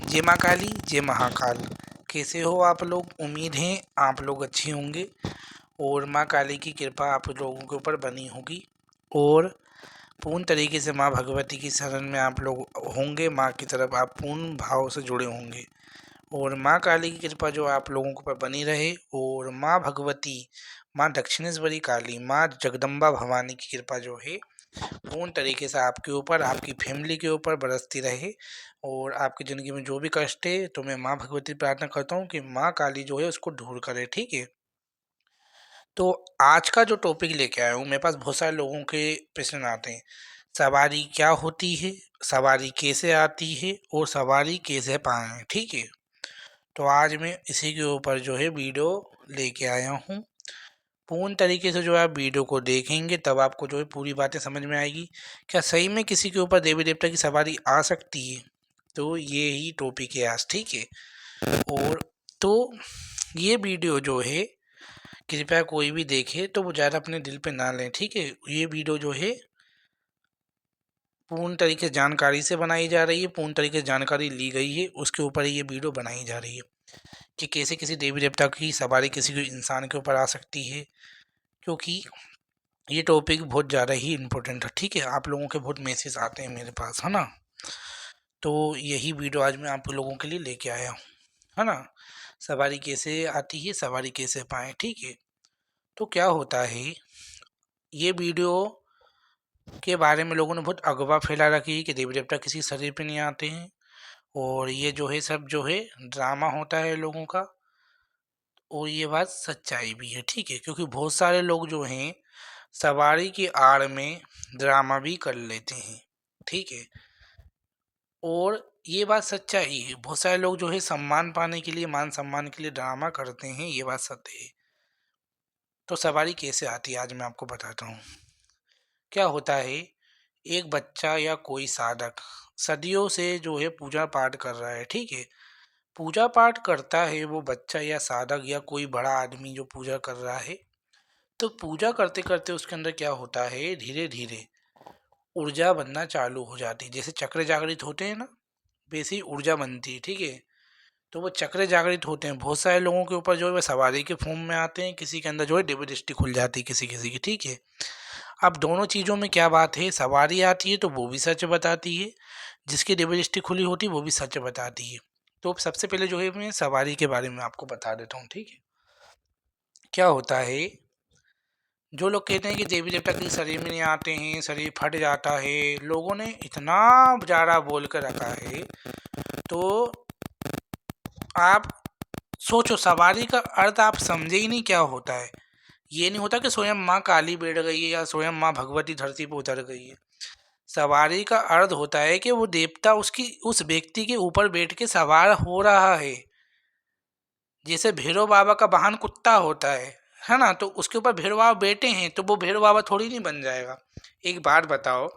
जय माँ काली, जय महाकाल। कैसे हो आप लोग? उम्मीद है आप लोग अच्छे होंगे और माँ काली की कृपा आप लोगों के ऊपर बनी होगी और पूर्ण तरीके से माँ भगवती की शरण में आप लोग होंगे। माँ की तरफ आप पूर्ण भाव से जुड़े होंगे और माँ काली की कृपा जो आप लोगों के ऊपर बनी रहे और माँ भगवती, माँ दक्षिणेश्वरी काली, माँ जगदम्बा भवानी की कृपा जो है पूर्ण तरीके से आपके ऊपर, आपकी फैमिली के ऊपर बरसती रहे और आपकी ज़िंदगी में जो भी कष्ट है तो मैं माँ भगवती प्रार्थना करता हूँ कि माँ काली जो है उसको दूर करे। ठीक है, तो आज का जो टॉपिक लेके आया हूँ, मेरे पास बहुत सारे लोगों के प्रश्न आते हैं। सवारी क्या होती है, सवारी कैसे आती है और सवारी कैसे पाएं। ठीक है, तो आज मैं इसी के ऊपर जो है वीडियो लेके आया हूँ। पूर्ण तरीके से जो है आप वीडियो को देखेंगे तब आपको जो है पूरी बातें समझ में आएगी। क्या सही में किसी के ऊपर देवी देवता की सवारी आ सकती है? तो ये ही टॉपिक है आज। ठीक है, और तो ये वीडियो जो है कृपया कोई भी देखे तो वो ज़्यादा अपने दिल पे ना लें। ठीक है, ये वीडियो जो है पूर्ण तरीके से जानकारी से बनाई जा रही है, पूर्ण तरीके से जानकारी ली गई है, उसके ऊपर ही ये वीडियो बनाई जा रही है कि कैसे किसी देवी देवता की सवारी किसी भी इंसान के ऊपर आ सकती है। क्योंकि ये टॉपिक बहुत ज़्यादा ही इम्पोर्टेंट है। ठीक है, आप लोगों के बहुत मैसेज आते हैं मेरे पास, है ना, तो यही वीडियो आज मैं आप लोगों के लिए लेके आया हूँ, है ना। सवारी कैसे आती है, सवारी कैसे पाएँ। ठीक है, तो क्या होता है, ये वीडियो के बारे में लोगों ने बहुत अगवा फैला रखी है कि देवी देवता किसी शरीर पे नहीं आते हैं और ये जो है सब जो है ड्रामा होता है लोगों का, और ये बात सच्चाई भी है। ठीक है, क्योंकि बहुत सारे लोग जो हैं सवारी की आड़ में ड्रामा भी कर लेते हैं। ठीक है, और ये बात सच्चाई है, बहुत सारे लोग जो है सम्मान पाने के लिए, मान सम्मान के लिए ड्रामा करते हैं, ये बात सत्य है। तो सवारी कैसे आती है आज मैं आपको बताता हूँ। क्या होता है, एक बच्चा या कोई साधक सदियों से जो है पूजा पाठ कर रहा है। ठीक है, पूजा पाठ करता है वो बच्चा या साधक या कोई बड़ा आदमी जो पूजा कर रहा है, तो पूजा करते करते उसके अंदर क्या होता है, धीरे धीरे ऊर्जा बनना चालू हो जाती है। जैसे चक्र जागृत होते हैं ना, वैसे ही ऊर्जा बनती है। ठीक है, तो वो चक्र जागृत होते हैं। बहुत सारे लोगों के ऊपर जो है वो सवारी के फॉर्म में आते हैं, किसी के अंदर जो है दिव्य दृष्टि खुल जाती है किसी किसी की। ठीक है, अब दोनों चीज़ों में क्या बात है, सवारी आती है तो वो भी सच बताती है, जिसकी दिव्य दृष्टि खुली होती है वो भी सच बताती है। तो सबसे पहले जो है मैं सवारी के बारे में आपको बता देता हूँ। ठीक है, क्या होता है, जो लोग कहते हैं कि देवी देवता के शरीर में नहीं आते हैं, शरीर फट जाता है, लोगों ने इतना ज़्यादा बोल कर रखा है। तो आप सोचो, सवारी का अर्थ आप समझे ही नहीं क्या होता है। ये नहीं होता कि स्वयं माँ काली बैठ गई है या स्वयं माँ भगवती धरती पर उतर गई है। सवारी का अर्थ होता है कि वो देवता उसकी उस व्यक्ति के ऊपर बैठ के सवार हो रहा है। जैसे भैरव बाबा का वाहन कुत्ता होता है ना, तो उसके ऊपर भैरव बाबा बैठे हैं तो वो भैरव बाबा थोड़ी नहीं बन जाएगा। एक बात बताओ,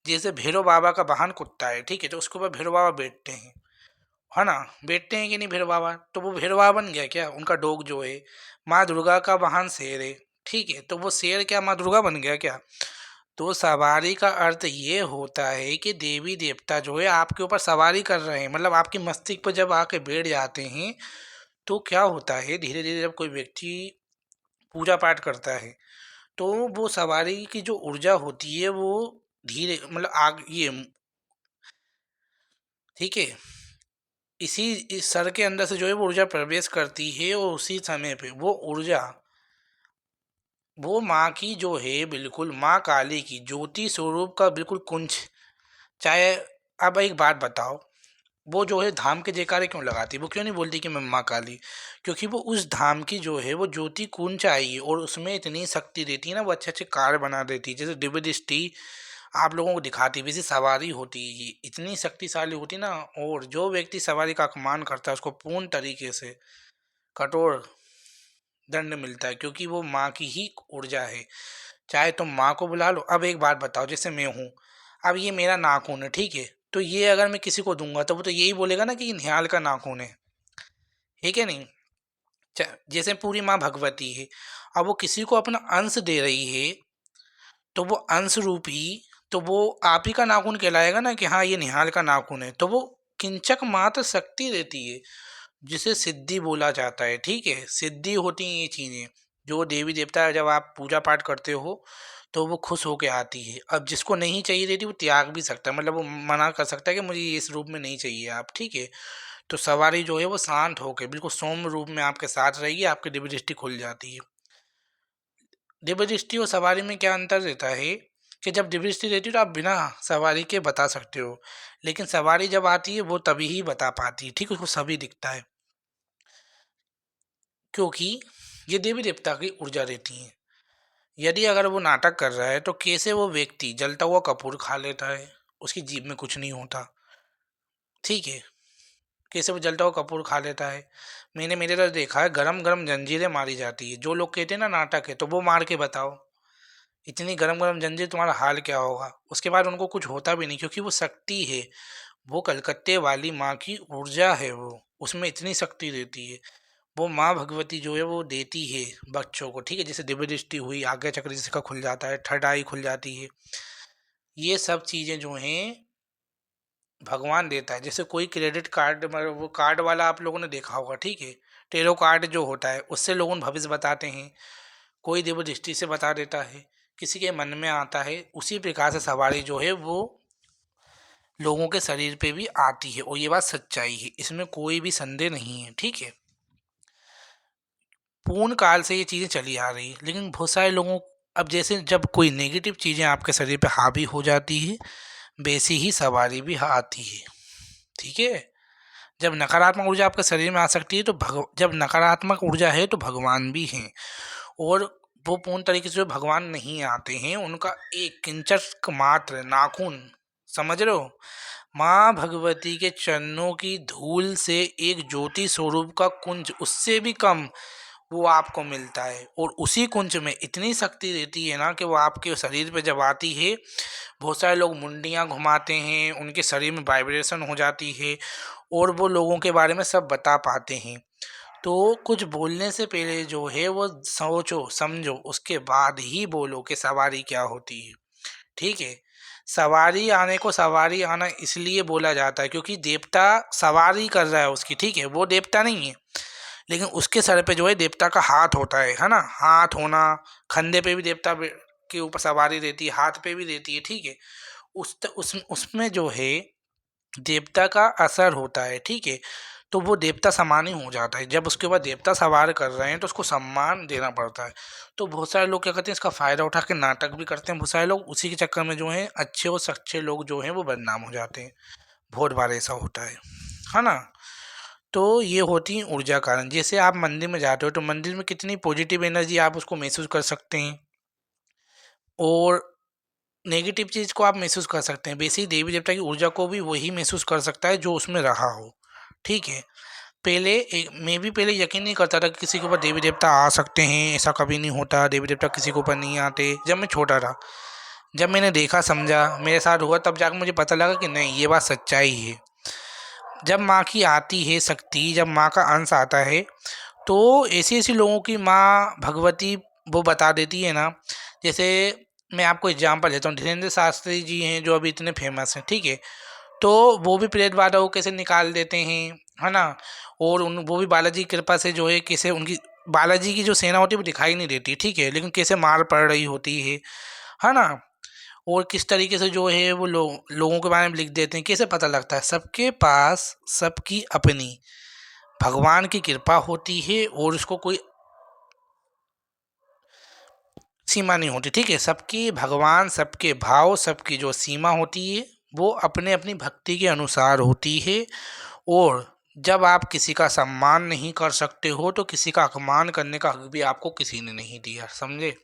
जैसे भैरव बाबा का वाहन कुत्ता है, ठीक है, तो उसके ऊपर भैरव बाबा बैठते हैं, है ना, बैठते हैं कि नहीं भैरव बाबा, तो वो भैरव बाबा बन गया क्या? उनका डोग जो है, माँ दुर्गा का वाहन शेर है, ठीक है, तो वो शेर क्या माँ दुर्गा बन गया क्या? तो सवारी का अर्थ ये होता है कि देवी देवता जो है आपके ऊपर सवारी कर रहे हैं, मतलब आपके मस्तिष्क पर जब आके बैठ जाते हैं तो क्या होता है, धीरे धीरे जब कोई व्यक्ति पूजा पाठ करता है तो वो सवारी की जो ऊर्जा होती है वो धीरे मतलब आग ये, ठीक है, इसी इस सर के अंदर से जो है वो ऊर्जा प्रवेश करती है और उसी समय पे वो ऊर्जा वो माँ की जो है, बिल्कुल माँ काली की ज्योति स्वरूप का बिल्कुल कुंज, चाहे, अब एक बात बताओ, वो जो है धाम के जयकारे क्यों लगाती है? वो क्यों नहीं बोलती कि मैं माँ काली? क्योंकि वो उस धाम की जो है वो ज्योति कुंज आई है और उसमें इतनी शक्ति देती है ना, वो अच्छे अच्छे कार्य बना देती है, जैसे दिव्य दृष्टि आप लोगों को दिखाती है, वैसी सवारी होती है, ये इतनी शक्तिशाली होती है ना। और जो व्यक्ति सवारी का अपमान करता है उसको पूर्ण तरीके से कठोर दंड मिलता है, क्योंकि वो माँ की ही ऊर्जा है। चाहे तुम माँ को बुला लो। अब एक बात बताओ, जैसे मैं हूँ, अब ये मेरा नाखून है, ठीक है, तो ये अगर मैं किसी को दूंगा तो वो तो यही बोलेगा ना कि ये निहाल का नाखून है क्या नहीं? जैसे पूरी माँ भगवती है, अब वो किसी को अपना अंश दे रही है तो वो अंश रूपी, तो वो आप ही का नाखून कहलाएगा ना कि हाँ ये निहाल का नाखून है, तो वो किंचक मात्र शक्ति देती है, जिसे सिद्धि बोला जाता है। ठीक है, सिद्धि होती हैं ये चीज़ें, जो देवी देवता जब आप पूजा पाठ करते हो तो वो खुश होके आती है। अब जिसको नहीं चाहिए देती वो त्याग भी सकता है, मतलब वो मना कर सकता है कि मुझे इस रूप में नहीं चाहिए आप। ठीक है, तो सवारी जो है वो शांत होकर बिल्कुल सौम्य रूप में आपके साथ रहेगी, आपकी दिव्य दृष्टि खुल जाती है। दिव्य दृष्टि और सवारी में क्या अंतर रहता है कि जब दिव्य दृष्टि रहती है तो आप बिना सवारी के बता सकते हो, लेकिन सवारी जब आती है वो तभी ही बता पाती है। ठीक है, उसको सभी दिखता है, क्योंकि ये देवी देवता की ऊर्जा रहती है। यदि अगर वो नाटक कर रहा है तो कैसे वो व्यक्ति जलता हुआ कपूर खा लेता है, उसकी जीभ में कुछ नहीं होता। ठीक है, कैसे वो जलता हुआ कपूर खा लेता है। मैंने मेरे तरह देखा है, गरम गरम जंजीरें मारी जाती है। जो लोग कहते हैं ना नाटक है, तो वो मार के बताओ, इतनी गरम गरम जंजीर, तुम्हारा हाल क्या होगा। उसके बाद उनको कुछ होता भी नहीं, क्योंकि वो शक्ति है। वो कलकत्ते वाली माँ की ऊर्जा है, वो उसमें इतनी शक्ति देती है। वो माँ भगवती जो है वो देती है बच्चों को। ठीक है, जैसे दिव्य दृष्टि हुई, आज्ञा चक्र जिसका खुल जाता है, थर्ड आई खुल जाती है, ये सब चीज़ें जो हैं भगवान देता है। जैसे कोई क्रेडिट कार्ड, मतलब वो कार्ड वाला आप लोगों ने देखा होगा। ठीक है, टेरो कार्ड जो होता है उससे लोगों को भविष्य बताते हैं, कोई दिव्य दृष्टि से बता देता है, किसी के मन में आता है। उसी प्रकार से सवारी जो है वो लोगों के शरीर पे भी आती है, और ये बात सच्चाई है, इसमें कोई भी संदेह नहीं है। ठीक है, पूर्ण काल से ये चीज़ें चली आ रही है, लेकिन बहुत सारे लोगों, अब जैसे जब कोई नेगेटिव चीज़ें आपके शरीर पे हावी हो जाती है, वैसी ही सवारी भी आती है। ठीक है, जब नकारात्मक ऊर्जा आपके शरीर में आ सकती है तो जब नकारात्मक ऊर्जा है तो भगवान भी हैं, और वो पूर्ण तरीके से जो भगवान नहीं आते हैं, उनका एक किंचक मात्र नाखून, समझ रहे हो, माँ भगवती के चरणों की धूल से एक ज्योति स्वरूप का कुंज, उससे भी कम वो आपको मिलता है। और उसी कुंज में इतनी शक्ति रहती है ना कि वो आपके शरीर पे जब आती है, बहुत सारे लोग मुंडियाँ घुमाते हैं, उनके शरीर में वाइब्रेशन हो जाती है, और वो लोगों के बारे में सब बता पाते हैं। तो कुछ बोलने से पहले जो है वो सोचो समझो, उसके बाद ही बोलो कि सवारी क्या होती है। ठीक है, सवारी आने को सवारी आना इसलिए बोला जाता है क्योंकि देवता सवारी कर रहा है उसकी। ठीक है, वो देवता नहीं है, लेकिन उसके सर पे जो है देवता का हाथ होता है ना, हाथ होना। खंधे पे भी देवता के ऊपर सवारी रहती है, हाथ पे भी रहती है। ठीक है, उसमें जो है देवता का असर होता है। ठीक है, तो वो देवता समान ही हो जाता है। जब उसके बाद देवता सवार कर रहे हैं तो उसको सम्मान देना पड़ता है। तो बहुत सारे लोग क्या करते हैं, इसका फ़ायदा उठा के नाटक भी करते हैं। बहुत सारे लोग उसी के चक्कर में जो हैं अच्छे और सच्चे लोग जो हैं वो बदनाम हो जाते हैं। बहुत बार ऐसा होता है ना। तो ये होती है ऊर्जा कारण। जैसे आप मंदिर में जाते हो तो मंदिर में कितनी पॉजिटिव एनर्जी आप उसको महसूस कर सकते हैं, और नेगेटिव चीज़ को आप महसूस कर सकते हैं। वैसे ही देवी देवता की ऊर्जा को भी वही महसूस कर सकता है जो उसमें रहा हो। ठीक है, मैं भी पहले यकीन नहीं करता था कि किसी के ऊपर देवी देवता आ सकते हैं, ऐसा कभी नहीं होता, देवी देवता किसी के ऊपर नहीं आते। जब मैं छोटा था, जब मैंने देखा समझा मेरे साथ हुआ, तब जाकर मुझे पता लगा कि नहीं, ये बात सच्चाई है। जब माँ की आती है शक्ति, जब माँ का अंश आता है, तो ऐसी ऐसी लोगों की माँ भगवती वो बता देती है ना। जैसे मैं आपको एग्जांपल देता हूँ, धीरेन्द्र शास्त्री जी हैं जो अभी इतने फेमस हैं। ठीक है, तो वो भी प्रेत बाधा को कैसे निकाल देते हैं, है ना। और वो भी बालाजी की कृपा से जो है कैसे उनकी, बालाजी की जो सेना होती है वो दिखाई नहीं देती। ठीक है, लेकिन कैसे मार पड़ रही होती है ना। और किस तरीके से जो है वो लोगों के बारे में लिख देते हैं, कैसे पता लगता है। सबके पास सबकी अपनी भगवान की कृपा होती है, और उसको कोई सीमा नहीं होती। ठीक है, सबकी भगवान, सबके भाव, सबकी जो सीमा होती है वो अपने अपनी भक्ति के अनुसार होती है। और जब आप किसी का सम्मान नहीं कर सकते हो तो किसी का अपमान करने का हक भी आपको किसी ने नहीं दिया, समझे।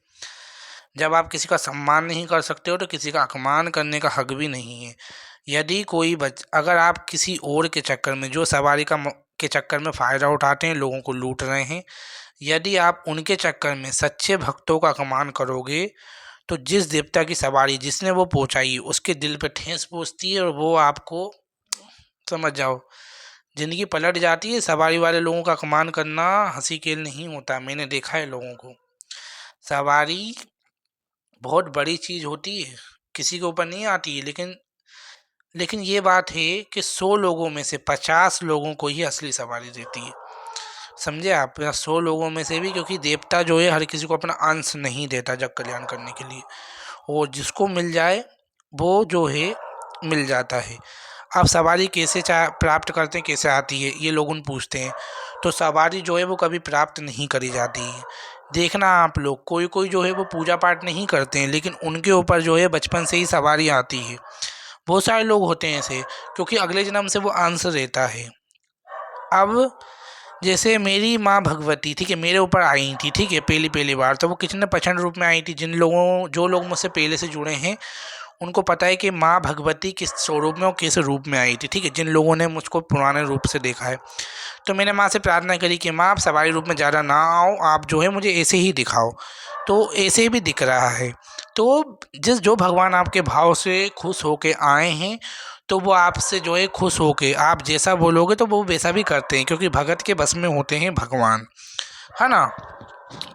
जब आप किसी का सम्मान नहीं कर सकते हो तो किसी का अपमान करने का हक भी नहीं है। यदि कोई अगर आप किसी और के चक्कर में, जो सवारी के चक्कर में फ़ायदा उठाते हैं, लोगों को लूट रहे हैं, यदि आप उनके चक्कर में सच्चे भक्तों का अपमान करोगे, तो जिस देवता की सवारी जिसने वो पहुंचाई उसके दिल पे ठेस पहुंचती है, और वो आपको, समझ जाओ, ज़िंदगी पलट जाती है। सवारी वाले लोगों का अपमान करना हंसी खेल नहीं होता, मैंने देखा है लोगों को। सवारी बहुत बड़ी चीज़ होती है, किसी के ऊपर नहीं आती है, लेकिन लेकिन ये बात है कि 100 लोगों में से 50 लोगों को ही असली सवारी देती है। समझे आप, या 100 लोगों में से भी, क्योंकि देवता जो है हर किसी को अपना अंश नहीं देता जग कल्याण करने के लिए, और जिसको मिल जाए वो जो है मिल जाता है। अब सवारी कैसे प्राप्त करते हैं, कैसे आती है, ये लोग उन पूछते हैं। तो सवारी जो है वो कभी प्राप्त नहीं करी जाती है। देखना आप लोग, कोई कोई जो है वो पूजा पाठ नहीं करते हैं, लेकिन उनके ऊपर जो है बचपन से ही सवारी आती है। बहुत सारे लोग होते हैं ऐसे, क्योंकि अगले जन्म से वो अंश रहता है। अब जैसे मेरी माँ भगवती, ठीक है, मेरे ऊपर आई थी, ठीक है, पहली पहली बार तो वो कितने प्रचंड रूप में आई थी। जो लोग मुझसे पहले से जुड़े हैं उनको पता है कि माँ भगवती किस स्वरूप में और किस रूप में आई थी, ठीक है, जिन लोगों ने मुझको पुराने रूप से देखा है। तो मैंने माँ से प्रार्थना करी कि माँ आप सवारी रूप में ज़्यादा ना आओ, आप जो है मुझे ऐसे ही दिखाओ। तो ऐसे भी दिख रहा है। तो जो भगवान आपके भाव से खुश होके आए हैं, तो वो आपसे जो है खुश होके आप जैसा बोलोगे तो वो वैसा भी करते हैं, क्योंकि भगत के बस में होते हैं भगवान, है ना।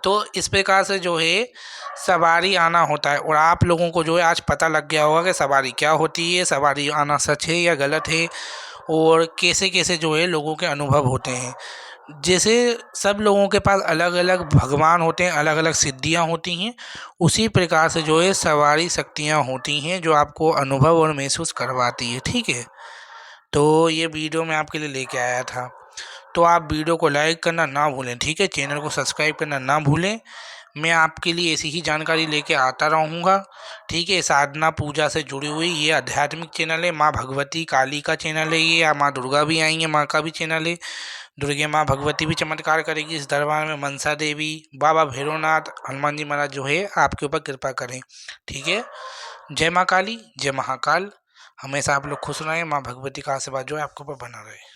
तो इस प्रकार से जो है सवारी आना होता है। और आप लोगों को जो है आज पता लग गया होगा कि सवारी क्या होती है, सवारी आना सच है या गलत है, और कैसे कैसे जो है लोगों के अनुभव होते हैं। जैसे सब लोगों के पास अलग अलग भगवान होते हैं, अलग अलग सिद्धियां होती हैं, उसी प्रकार से जो है सवारी शक्तियां होती हैं जो आपको अनुभव और महसूस करवाती है, ठीक है। तो ये वीडियो मैं आपके लिए लेके आया था। तो आप वीडियो को लाइक करना ना भूलें, ठीक है, चैनल को सब्सक्राइब करना ना भूलें। मैं आपके लिए ऐसी ही जानकारी लेके आता रहूँगा, ठीक है। साधना पूजा से जुड़ी हुई ये आध्यात्मिक चैनल है। माँ भगवती काली का चैनल है ये, या माँ दुर्गा भी आई है, माँ का भी चैनल है। दुर्गे माँ भगवती भी चमत्कार करेगी इस दरबार में, मनसा देवी, बाबा भैरवनाथ, हनुमान जी महाराज जो है आपके ऊपर कृपा करें, ठीक है। जय माँ काली, जय महाकाल। हमेशा आप लोग खुश रहें, माँ भगवती का आशीर्वाद जो है आपके ऊपर बना रहे।